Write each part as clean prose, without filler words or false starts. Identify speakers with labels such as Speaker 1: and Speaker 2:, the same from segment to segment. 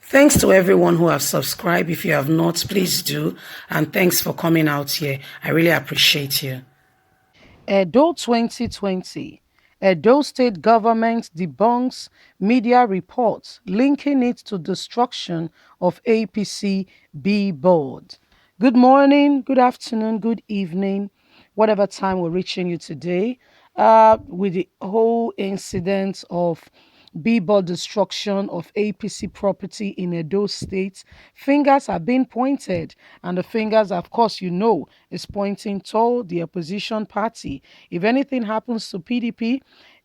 Speaker 1: Thanks to everyone who have subscribed. If you have not, please do. And thanks for coming out here. I really appreciate you.
Speaker 2: Edo 2020. Edo state government debunks media reports linking it to destruction of APC B board. Good morning, good afternoon, good evening, whatever time we're reaching you today. With the whole incident of billboard destruction of APC property in Edo State, fingers have been pointed, and the fingers, of course, is pointing toward the opposition party. If anything happens to PDP,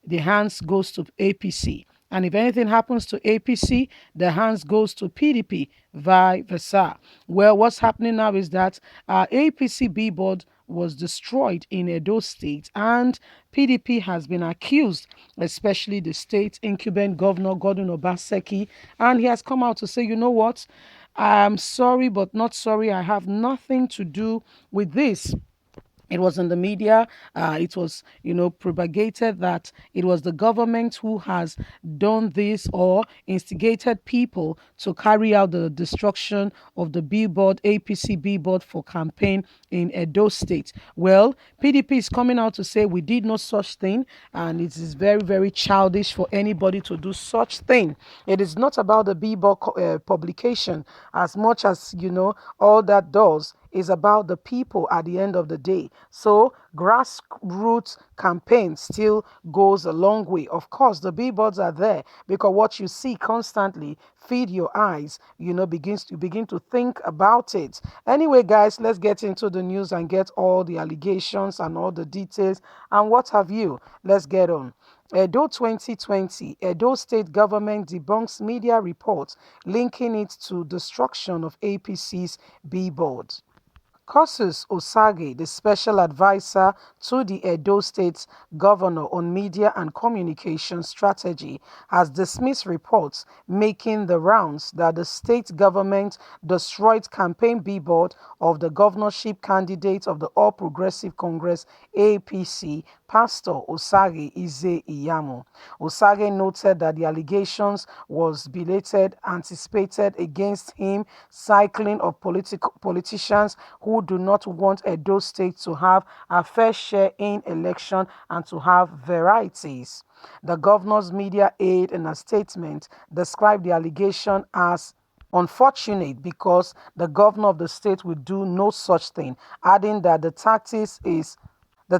Speaker 2: the hands goes to APC. And if anything happens to APC, the hands goes to PDP, vice versa. Well, what's happening now is that APC billboard was destroyed in Edo State, and PDP has been accused, especially the state incumbent governor Gordon Obaseki, and he has come out to say, you know what, I'm sorry, but not sorry. I have nothing to do with this. It was in the media. It was, propagated that it was the government who has done this or instigated people to carry out the destruction of the billboard, APC billboard for campaign in Edo State. Well, PDP is coming out to say we did no such thing, and it is very, very childish for anybody to do such thing. It is not about the billboard publication as much as, all that does is about the people at the end of the day. So grassroots campaign still goes a long way. Of course, the billboards are there because what you see constantly feed your eyes, begin to think about it. Anyway, guys, let's get into the news and get all the allegations and all the details and what have you. Let's get on. Edo 2020, Edo state government debunks media reports linking it to destruction of APC's billboards. Kosus Osage, the special advisor to the Edo State governor on media and communication strategy, has dismissed reports making the rounds that the state government destroyed campaign billboard of the governorship candidate of the All Progressive Congress APC, Pastor Osage Ize Iyamu. Osage noted that the allegations was belated, anticipated against him, cycling of politicians who do not want Edo State to have a fair share in election and to have varieties. The governor's media aide in a statement described the allegation as unfortunate because the governor of the state will do no such thing, adding that the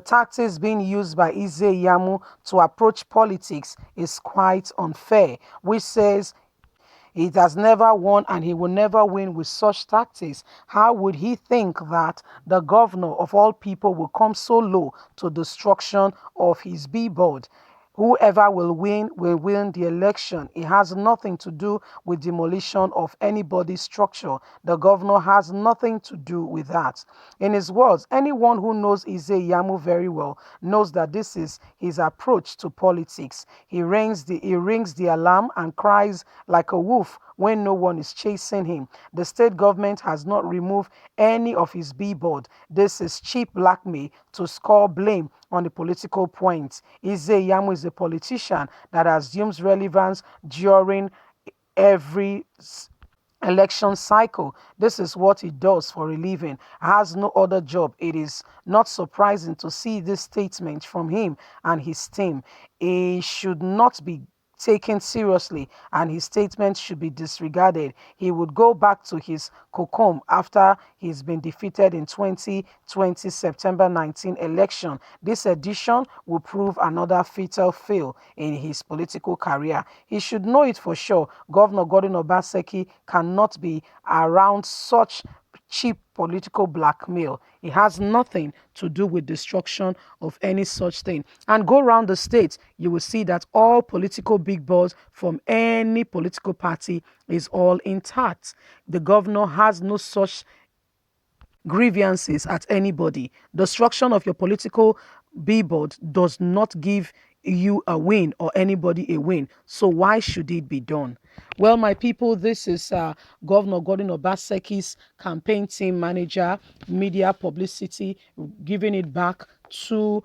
Speaker 2: tactics being used by Iyamu to approach politics is quite unfair, which says he has never won and he will never win with such tactics. How would he think that the governor of all people will come so low to destruction of his billboard? Whoever will win the election. It has nothing to do with demolition of anybody's structure. The governor has nothing to do with that. In his words, anyone who knows Yamu very well knows that this is his approach to politics. He rings the alarm and cries like a wolf when no one is chasing him. The state government has not removed any of his billboard. This is cheap blackmail to score blame on the political point. Yamu is a politician that assumes relevance during every election cycle. This is what he does for a living. Has no other job. It is not surprising to see this statement from him and his team. He should not be taken seriously and his statement should be disregarded. He would go back to his cocon after he's been defeated in 2020 September 19 election. This edition will prove another fatal fail in his political career. He should know it for sure. Governor Gordon Obaseki cannot be around such cheap political blackmail. It has nothing to do with destruction of any such thing. And go around the state, you will see that all political big boss from any political party is all intact. The governor has no such grievances at anybody. Destruction of your political billboard does not give you a win or anybody a win. So why should it be done? Well, my people, this is Governor Gordon Obaseki's campaign team manager, media publicity, giving it back to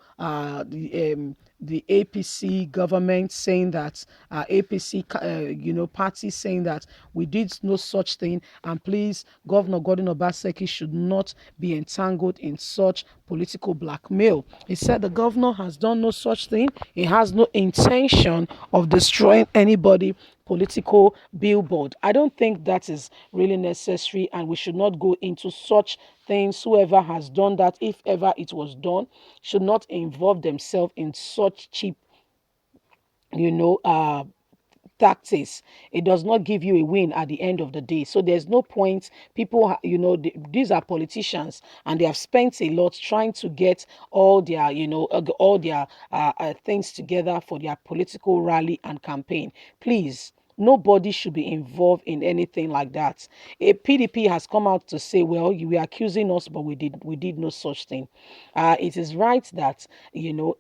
Speaker 2: the APC government, saying that APC, party, saying that we did no such thing, and please, Governor Gordon Obaseki should not be entangled in such political blackmail. He said the governor has done no such thing. He has no intention of destroying anybody political billboard. I don't think that is really necessary, and we should not go into such things. Whoever has done that, if ever it was done, should not involve themselves in such cheap, you know, uh, tactics. It does not give you a win at the end of the day. So there's no point. People, these are politicians, and they have spent a lot trying to get all their, all their things together for their political rally and campaign. Please. Nobody should be involved in anything like that. A PDP has come out to say, "Well, you were accusing us, but we did no such thing." It is right that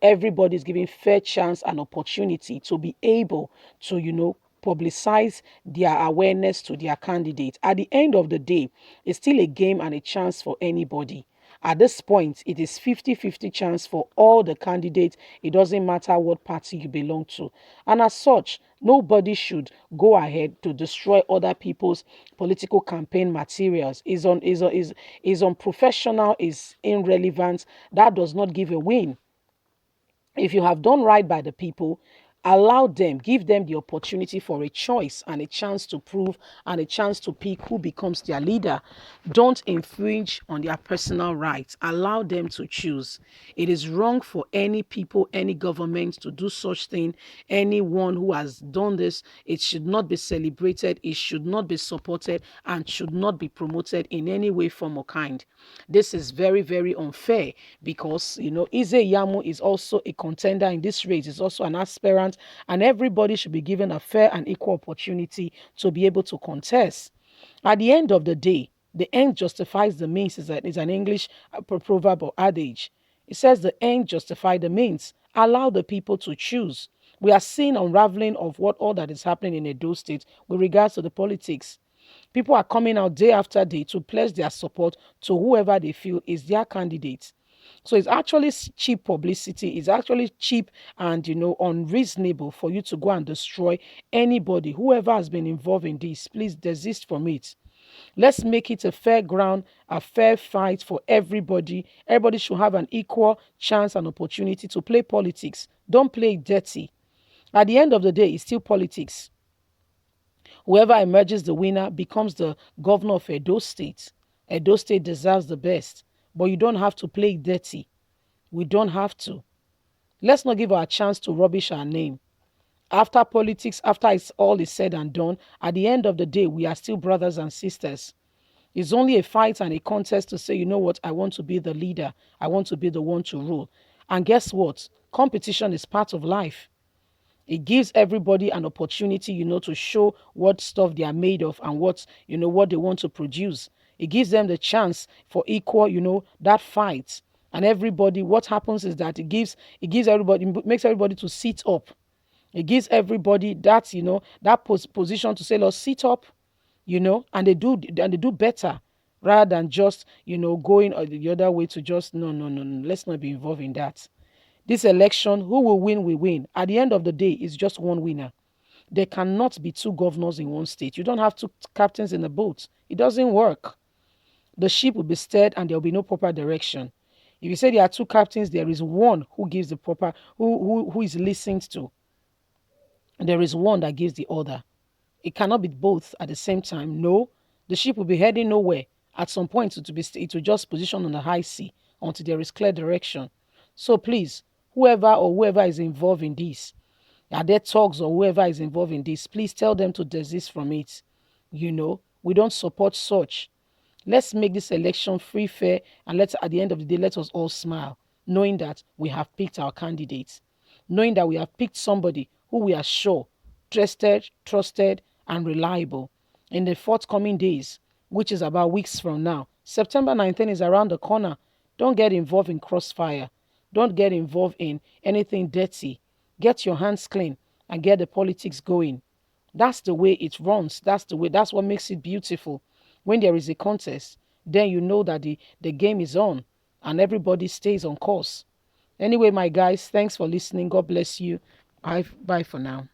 Speaker 2: everybody is given fair chance and opportunity to be able to publicize their awareness to their candidate. At the end of the day, it's still a game and a chance for anybody. At this point, it is 50-50 chance for all the candidates. It doesn't matter what party you belong to. And as such, nobody should go ahead to destroy other people's political campaign materials. Is unprofessional, is irrelevant. That does not give a win. If you have done right by the people, allow them, give them the opportunity for a choice and a chance to prove and a chance to pick who becomes their leader. Don't infringe on their personal rights. Allow them to choose. It is wrong for any people, any government to do such thing. Anyone who has done this, it should not be celebrated, it should not be supported, and should not be promoted in any way, form, or kind. This is very, very unfair because, Iyamu is also a contender in this race, is also an aspirant, and everybody should be given a fair and equal opportunity to be able to contest. At the end of the day, the end justifies the means is an English proverb or adage. It says the end justifies the means. Allow the people to choose. We are seeing unraveling of what all that is happening in Edo State with regards to the politics. People are coming out day after day to pledge their support to whoever they feel is their candidate. So it's actually cheap publicity. It's actually cheap and unreasonable for you to go and destroy anybody. Whoever has been involved in this, please desist from it. Let's make it a fair ground, a fair fight for everybody. Everybody should have an equal chance and opportunity to play politics. Don't play it dirty. At the end of the day, it's still politics. Whoever emerges the winner becomes the governor of Edo State. Edo State deserves the best, but you don't have to play it dirty. We don't have to. Let's not give our chance to rubbish our name. After politics, after it's all is said and done, at the end of the day, we are still brothers and sisters. It's only a fight and a contest to say, you know what, I want to be the leader. I want to be the one to rule. And guess what? Competition is part of life. It gives everybody an opportunity, to show what stuff they are made of and what they want to produce. It gives them the chance for equal, that fight. And everybody, what happens is that it gives everybody, makes everybody to sit up. It gives everybody that, that position to say, let's sit up, and they do better rather than just, going the other way to just, no, no, no, no, let's not be involved in that. This election, who will win, will win. At the end of the day, it's just one winner. There cannot be two governors in one state. You don't have two captains in the boat. It doesn't work. The ship will be steered and there will be no proper direction. If you say there are two captains, there is one who gives the proper, who is listened to. There is one that gives the other. It cannot be both at the same time. No, the ship will be heading nowhere. At some point, it will just position on the high sea until there is clear direction. So please, whoever is involved in this, are there talks or whoever is involved in this, please tell them to desist from it. We don't support such. Let's make this election free, fair, and at the end of the day, let us all smile, knowing that we have picked our candidates, knowing that we have picked somebody who we are sure, trusted, and reliable. In the forthcoming days, which is about weeks from now, September 19th is around the corner. Don't get involved in crossfire. Don't get involved in anything dirty. Get your hands clean and get the politics going. That's the way it runs. That's what makes it beautiful. When there is a contest, then you know that the game is on and everybody stays on course. Anyway, my guys, thanks for listening. God bless you. Bye for now.